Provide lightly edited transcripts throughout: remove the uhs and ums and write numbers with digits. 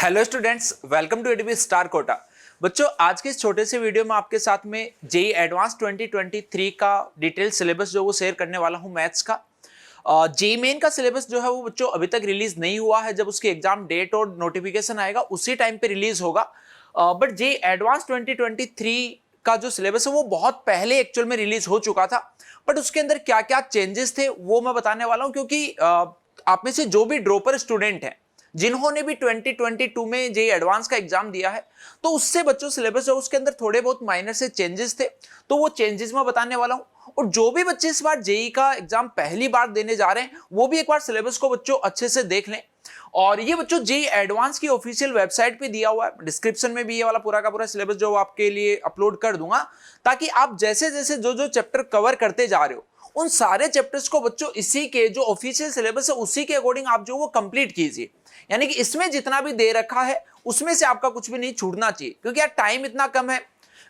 Hello students, welcome to ADB star Kota. बच्चों, आज के इस छोटे से वीडियो में आपके साथ में जेई एडवांस 2023 का डिटेल सिलेबस जो वो शेयर करने वाला हूं मैथ्स का। जेई मेन का सिलेबस जो है वो बच्चों अभी तक रिलीज नहीं हुआ है। जब उसकी एग्जाम डेट और नोटिफिकेशन आएगा उसी टाइम पे रिलीज होगा। बट जेई एडवांस 2023 का जो सिलेबस है वो बहुत पहले एक्चुअल में रिलीज हो चुका था। बट उसके अंदर क्या क्या चेंजेस थे वो मैं बताने वाला हूं, क्योंकि आप में से जो भी ड्रॉपर स्टूडेंट हैं जिन्होंने भी 2022 में जेई एडवांस का एग्जाम दिया है, तो उससे बच्चों सिलेबस जो उसके अंदर थोड़े बहुत माइनर से चेंजेस थे, तो वो चेंजेस मैं बताने वाला हूं। और जो भी बच्चे इस बार जेई का एग्जाम पहली बार देने जा रहे हैं वो भी एक बार सिलेबस को बच्चों अच्छे से देख लें। और ये बच्चों जेई एडवांस की ऑफिशियल वेबसाइट पे दिया हुआ है, डिस्क्रिप्शन में भी ये वाला पूरा का पूरा सिलेबस जो आपके लिए अपलोड कर दूंगा, ताकि आप जैसे जैसे जो जो चैप्टर कवर करते जा रहे हो उन सारे चैप्टर्स को बच्चों इसी के जो ऑफिशियल सिलेबस है उसी के अकॉर्डिंग आप जो वो कंप्लीट कीजिए। यानी कि इसमें जितना भी दे रखा है उसमें से आपका कुछ भी नहीं छूटना चाहिए, क्योंकि यार टाइम इतना कम है।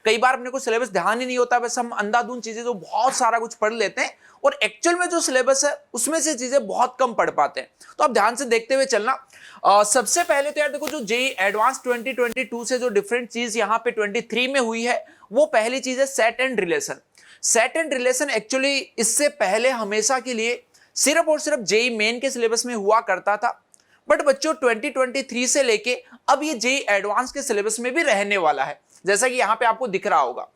कई बार अपने को सिलेबस ध्यान ही नहीं होता, बस हम अंधाधुंध चीजें तो बहुत सारा कुछ पढ़ लेते हैं और एक्चुअल में जो सिलेबस है उसमें से चीजें बहुत कम पढ़ पाते हैं। तो आप ध्यान से देखते हुए चलना। सबसे पहले तो यार देखो, जो जेई एडवांस 2022 से जो डिफरेंट चीज यहाँ पे 23 में हुई है, वो पहली चीज है set and relation. Set and relation actually इससे पहले हमेशा के लिए सिर्फ और सिर्फ जेई मेन के सिलेबस में हुआ करता था। बट बच्चों 2023 से लेके अब ये जेई एडवांस के सिलेबस में भी रहने वाला है, जैसा कि यहाँ पे आपको दिख रहा होगा।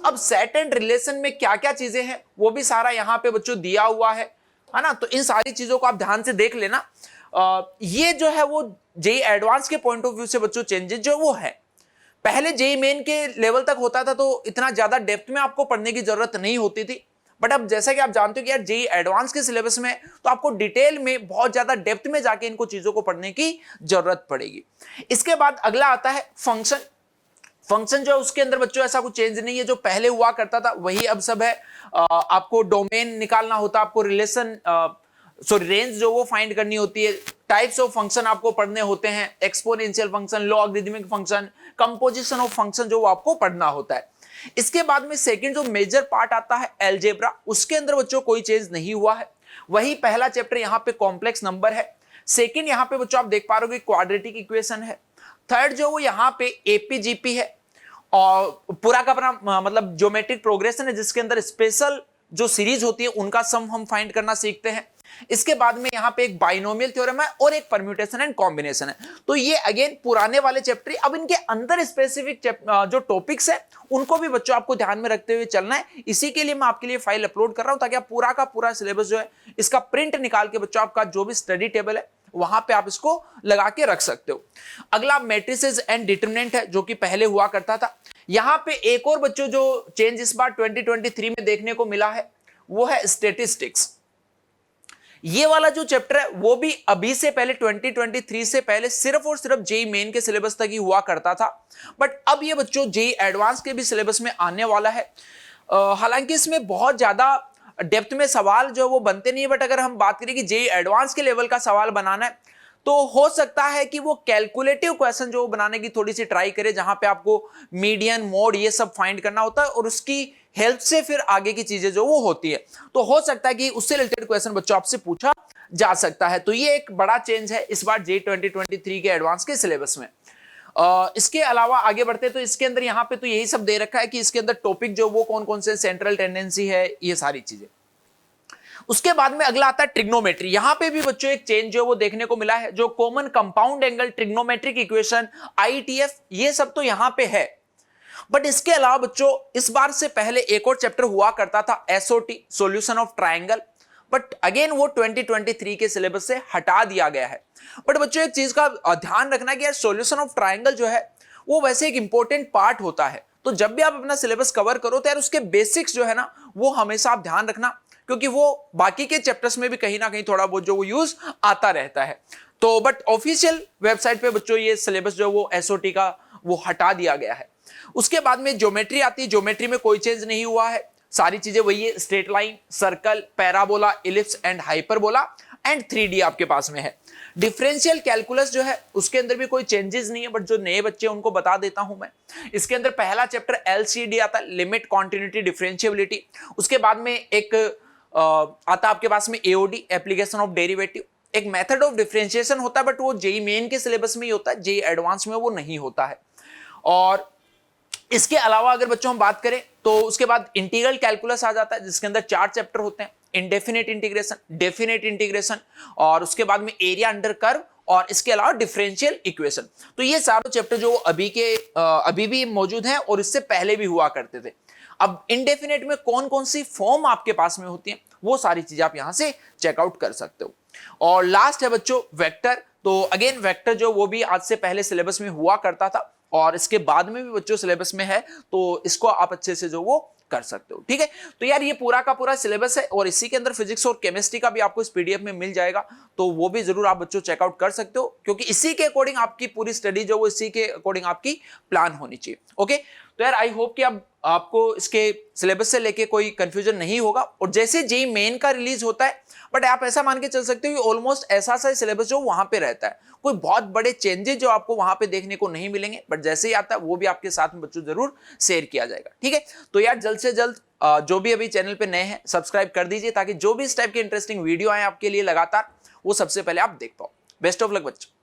अब सेट एंड रिलेशन में क्या क्या चीजें हैं वो भी सारा यहाँ पे बच्चों दिया हुआ है ना। तो इन सारी चीजों को आप ध्यान से देख लेना। ये जो है वो जेई एडवांस के पॉइंट ऑफ व्यू से बच्चों चेंजेस जो वो है, पहले जेई मेन के लेवल तक होता था तो इतना ज्यादा डेप्थ में आपको पढ़ने की जरूरत नहीं होती थी। बट अब जैसा कि आप जानते हो कि यार जेई एडवांस के सिलेबस में तो आपको डिटेल में बहुत ज्यादा डेप्थ में जाके इनको चीजों को पढ़ने की जरूरत पड़ेगी। इसके बाद अगला आता है फंक्शन। फंक्शन जो है उसके अंदर बच्चों ऐसा कुछ चेंज नहीं है, जो पहले हुआ करता था वही अब सब है। आपको डोमेन निकालना होता, आपको रिलेशन रेंज जो वो फाइंड करनी होती है, टाइप्स ऑफ फंक्शन आपको पढ़ने होते हैं, exponential function, logarithmic function, composition of function जो आपको पढ़ना होता है। इसके बाद में सेकंड जो मेजर पार्ट आता है अलजेब्रा, उसके अंदर बच्चों कोई चेंज नहीं हुआ है। वही पहला चैप्टर यहाँ पे कॉम्प्लेक्स नंबर है। सेकंड यहाँ पे बच्चों आप देख पा रहे हो क्वाड्रेटिक इक्वेशन है। थर्ड जो वो यहाँ पे एपीजीपी है और पूरा का पूरा मतलब ज्योमेट्रिक प्रोग्रेशन है, जिसके अंदर स्पेशल जो सीरीज होती है उनका सम हम फाइंड करना सीखते हैं। इसके बाद में यहाँ पे एक बाइनोमियल थ्योरम है और एक परम्यूटेशन एंड कॉम्बिनेशन है। तो ये अगेन पुराने वाले चैप्टर, अब इनके अंदर स्पेसिफिक जो टॉपिक्स है उनको भी बच्चों आपको ध्यान में रखते हुए चलना है। इसी के लिए मैं आपके लिए फाइल अपलोड कर रहा हूं, ताकि आप पूरा का पूरा सिलेबस जो है इसका प्रिंट निकाल के बच्चों आपका जो भी स्टडी टेबल है वहां पे आप इसको लगा के रख सकते हो। अगला मैट्रिसेस एंड डिटरमिनेंट है, जो कि पहले हुआ करता था। यहां पे एक और बच्चों जो चेंज इस बार 2023 में देखने को मिला है वो है स्टैटिस्टिक्स। ये वाला जो चैप्टर है वो भी अभी से पहले 2023 से पहले सिर्फ और सिर्फ जेई मेन के सिलेबस तक ही हुआ करता था। बट अब ये बच्चों जेई एडवांस के भी सिलेबस में आने वाला है। हालांकि इसमें बहुत ज्यादा डेप्थ में सवाल जो वो बनते नहीं है, बट अगर हम बात करें कि जेई एडवांस के लेवल का सवाल बनाना है तो हो सकता है कि वो कैलकुलेटिव क्वेश्चन जो बनाने की थोड़ी सी ट्राई करे, जहां पे आपको मीडियन मोड ये सब फाइंड करना होता है और उसकी हेल्प से फिर आगे की चीजें जो वो होती है। तो हो सकता है कि उससे रिलेटेड क्वेश्चन बच्चों आपसे पूछा जा सकता है। तो ये एक बड़ा चेंज है इस बार जेई 2023 के एडवांस के सिलेबस में। इसके अलावा आगे बढ़ते तो इसके अंदर यहाँ पे तो यही सब दे रखा है कि इसके अंदर टॉपिक जो वो कौन कौन से सेंट्रल टेंडेंसी है, ये सारी चीजें। उसके बाद में अगला आता है ट्रिग्नोमेट्री। यहां पे भी बच्चों एक चेंज जो वो देखने को मिला है, जो common compound angle, trigonometric equation, ITF, ये सब तो यहां पे है। बट इसके अलावा बच्चों इस बार से पहले एक और चैप्टर हुआ करता था SOT, solution of triangle. But again वो 2023 के सिलेबस से हटा दिया गया है। बट बच्चों एक चीज का ध्यान रखना कि यार सॉल्यूशन ऑफ ट्रायंगल जो है वो वैसे एक इंपॉर्टेंट पार्ट होता है। तो जब भी आप अपना सिलेबस कवर करो तो यार उसके बेसिक्स जो है ना वो हमेशा आप ध्यान रखना, क्योंकि वो बाकी के चैप्टर्स में भी कहीं ना कहीं थोड़ा बहुत जो वो यूज आता रहता है। तो बट ऑफिशियल वेबसाइट पे बच्चों ये सिलेबस जो वो एसओटी का वो हटा दिया गया है। उसके बाद में ज्योमेट्री आती है। ज्योमेट्री में कोई चेंज नहीं हुआ है, सारी चीजें वही है। Straight line, circle, parabola, ellipse and hyperbola and 3D आपके पास में है। डिफरेंशियल कैलकुलस जो है उसके अंदर भी कोई चेंजेस नहीं है, बट जो नए बच्चे उनको बता देता हूं मैं। इसके अंदर पहला चैप्टर एलसीडी आता है, लिमिट, कॉन्टिन्यूटी, डिफरेंशिएबिलिटी। उसके बाद में एक आता आपके पास में एओडी, एप्लीकेशन ऑफ डेरिवेटिव। एक मेथड ऑफ डिफरेंशिएशन होता है, बट वो जेई मेन के सिलेबस में ही होता है, जेई एडवांस में वो नहीं होता है। और इसके अलावा अगर बच्चों हम बात करें तो उसके बाद इंटीग्रल कैलकुलस आ जाता है, जिसके अंदर 4 चैप्टर होते हैं, इंडेफिनेट इंटीग्रेशन, डेफिनेट इंटीग्रेशन, और उसके बाद में एरिया अंडर कर्व, और इसके अलावा डिफरेंशियल इक्वेशन। तो ये सारे चैप्टर जो अभी भी मौजूद हैं और इससे पहले भी हुआ करते थे। अब इंडेफिनेट में कौन कौन सी फॉर्म आपके पास में होती है, वो सारी चीजें आप यहां से चेकआउट कर सकते हो। और लास्ट है बच्चों वेक्टर। तो अगेन वेक्टर जो वो भी आज से पहले सिलेबस में हुआ करता था और इसके बाद में भी बच्चों सिलेबस में है, तो इसको आप अच्छे से जो वो कर सकते हो। ठीक है, तो यार ये पूरा का पूरा सिलेबस है और इसी के अंदर फिजिक्स और केमिस्ट्री का भी आपको इस पीडीएफ में मिल जाएगा, तो वो भी जरूर आप बच्चों चेकआउट कर सकते हो, क्योंकि इसी के अकॉर्डिंग आपकी पूरी स्टडी जो वो इसी के अकॉर्डिंग आपकी प्लान होनी चाहिए। ओके, तो यार आई होप कि अब आपको इसके सिलेबस से लेके कोई कंफ्यूजन नहीं होगा। और जैसे जेई मेन का रिलीज होता है, बट आप ऐसा मान के चल सकते हो कि ऑलमोस्ट ऐसा सा सिलेबस जो वहां पे रहता है, कोई बहुत बड़े चेंजेस जो आपको वहां पे देखने को नहीं मिलेंगे, बट जैसे ही आता है वो भी आपके साथ में बच्चों जरूर शेयर किया जाएगा। ठीक है, तो यार जल्द से जल्द जो भी अभी चैनल पे नए हैं सब्सक्राइब कर दीजिए, ताकि जो भी इस टाइप के इंटरेस्टिंग वीडियो आए आपके लिए लगातार, वो सबसे पहले आप देख पाओ। बेस्ट ऑफ लक बच्चों।